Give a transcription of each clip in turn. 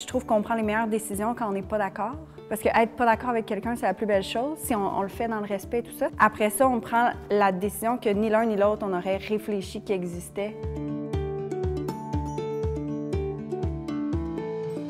Je trouve qu'on prend les meilleures décisions quand on n'est pas d'accord. Parce que être pas d'accord avec quelqu'un, c'est la plus belle chose, si on le fait dans le respect et tout ça. Après ça, on prend la décision que ni l'un ni l'autre, on aurait réfléchi qui existait.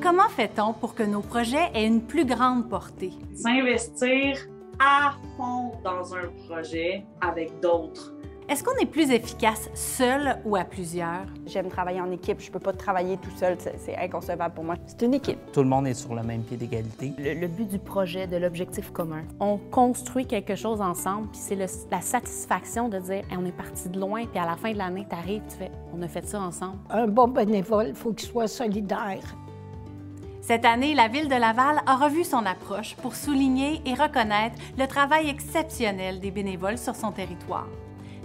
Comment fait-on pour que nos projets aient une plus grande portée? S'investir à fond dans un projet avec d'autres. Est-ce qu'on est plus efficace seul ou à plusieurs? J'aime travailler en équipe, je peux pas travailler tout seul, c'est inconcevable pour moi. C'est une équipe. Tout le monde est sur le même pied d'égalité. Le but du projet, de l'objectif commun. On construit quelque chose ensemble, puis c'est la satisfaction de dire hey, on est parti de loin, puis à la fin de l'année, tu arrives, tu fais on a fait ça ensemble. Un bon bénévole, il faut qu'il soit solidaire. Cette année, la Ville de Laval a revu son approche pour souligner et reconnaître le travail exceptionnel des bénévoles sur son territoire.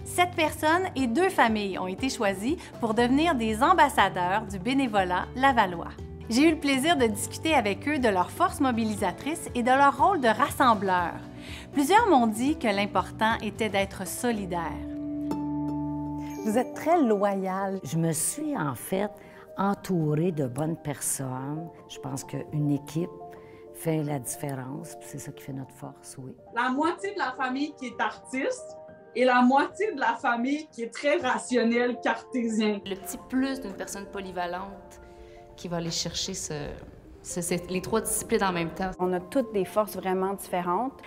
7 personnes et 2 familles ont été choisies pour devenir des ambassadeurs du bénévolat lavallois. J'ai eu le plaisir de discuter avec eux de leur force mobilisatrice et de leur rôle de rassembleur. Plusieurs m'ont dit que l'important était d'être solidaire. Vous êtes très loyal. Je me suis en fait entourée de bonnes personnes. Je pense qu'une équipe fait la différence, puis c'est ça qui fait notre force, oui. La moitié de la famille qui est artiste et la moitié de la famille qui est très rationnelle, cartésien. Le petit plus d'une personne polyvalente qui va aller chercher les 3 disciplines en même temps. On a toutes des forces vraiment différentes.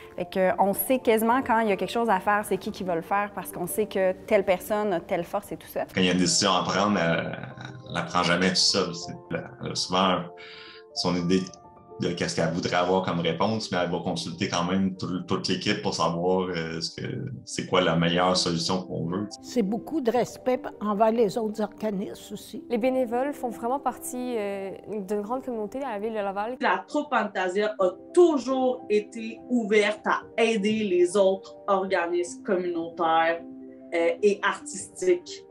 On sait quasiment quand il y a quelque chose à faire, c'est qui va le faire parce qu'on sait que telle personne a telle force et tout ça. Quand il y a une décision à prendre, elle la prend jamais toute seule. Elle a souvent son idée de qu'est-ce qu'elle voudrait avoir comme réponse, mais elle va consulter quand même toute l'équipe pour savoir c'est quoi la meilleure solution qu'on veut. C'est beaucoup de respect envers les autres organismes aussi. Les bénévoles font vraiment partie d'une grande communauté à la Ville de Laval. La troupe Fantasia a toujours été ouverte à aider les autres organismes communautaires et artistiques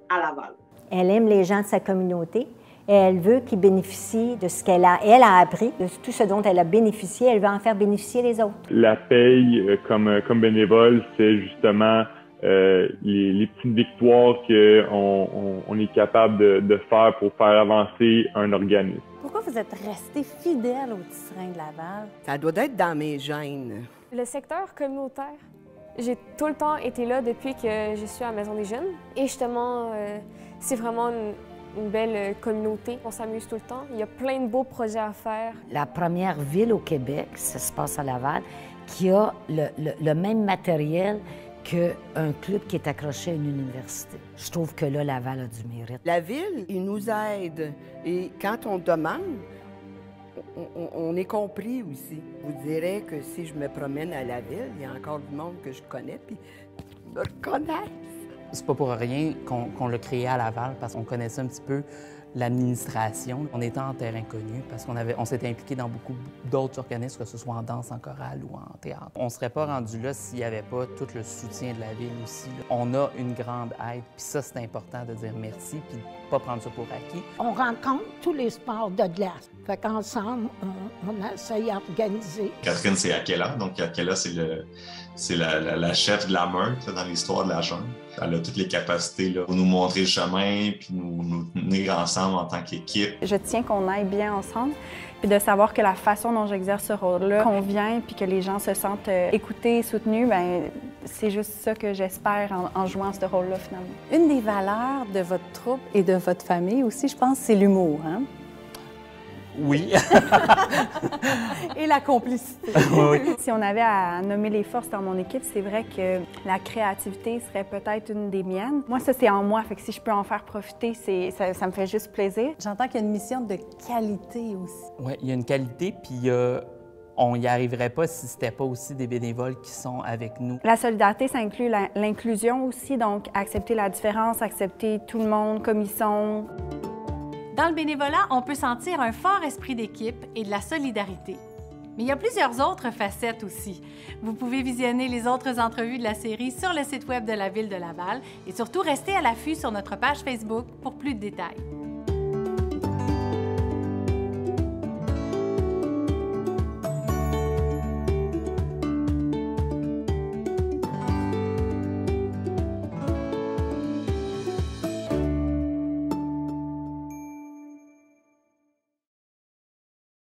à Laval. Elle aime les gens de sa communauté. Et elle veut qu'ils bénéficient de ce qu'elle a appris, de tout ce dont elle a bénéficié. Elle veut en faire bénéficier les autres. La paye comme bénévole, c'est justement les petites victoires qu'on est capable de faire pour faire avancer un organisme. Pourquoi vous êtes resté fidèle au Tisserand de Laval? Ça doit être dans mes gènes. Le secteur communautaire, j'ai tout le temps été là depuis que je suis à la Maison des Jeunes. Et justement, c'est vraiment une belle communauté. On s'amuse tout le temps. Il y a plein de beaux projets à faire. La première ville au Québec, ça se passe à Laval, qui a le même matériel qu'un club qui est accroché à une université. Je trouve que là, Laval a du mérite. La ville, il nous aide. Et quand on demande, on est compris aussi. Je vous dirais que si je me promène à la ville, il y a encore du monde que je connais, puis me reconnaissent. C'est pas pour rien qu'on l'a créé à Laval, parce qu'on connaissait un petit peu l'administration. On était en terrain connu parce qu'on s'était impliqué dans beaucoup d'autres organismes, que ce soit en danse, en chorale ou en théâtre. On ne serait pas rendu là s'il n'y avait pas tout le soutien de la ville aussi. On a une grande aide, puis ça, c'est important de dire merci, puis de ne pas prendre ça pour acquis. On rencontre tous les sports de glace. Fait qu'ensemble, on essaye d'organiser. Catherine, c'est Akela. Donc, Akela, c'est la chef de la meute dans l'histoire de la jungle. Elle a toutes les capacités là, pour nous montrer le chemin puis nous tenir ensemble en tant qu'équipe. Je tiens qu'on aille bien ensemble, puis de savoir que la façon dont j'exerce ce rôle-là convient, puis que les gens se sentent écoutés, soutenus, bien, c'est juste ça que j'espère en jouant ce rôle-là finalement. Une des valeurs de votre troupe et de votre famille aussi, je pense, c'est l'humour, hein? Oui. Et la complicité. Oui. Si on avait à nommer les forces dans mon équipe, c'est vrai que la créativité serait peut-être une des miennes. Moi, ça, c'est en moi, fait que si je peux en faire profiter, ça me fait juste plaisir. J'entends qu'il y a une mission de qualité aussi. Oui, il y a une qualité, puis on n'y arriverait pas si ce n'était pas aussi des bénévoles qui sont avec nous. La solidarité, ça inclut l'inclusion aussi, donc accepter la différence, accepter tout le monde comme ils sont. Dans le bénévolat, on peut sentir un fort esprit d'équipe et de la solidarité. Mais il y a plusieurs autres facettes aussi. Vous pouvez visionner les autres entrevues de la série sur le site web de la Ville de Laval et surtout rester à l'affût sur notre page Facebook pour plus de détails.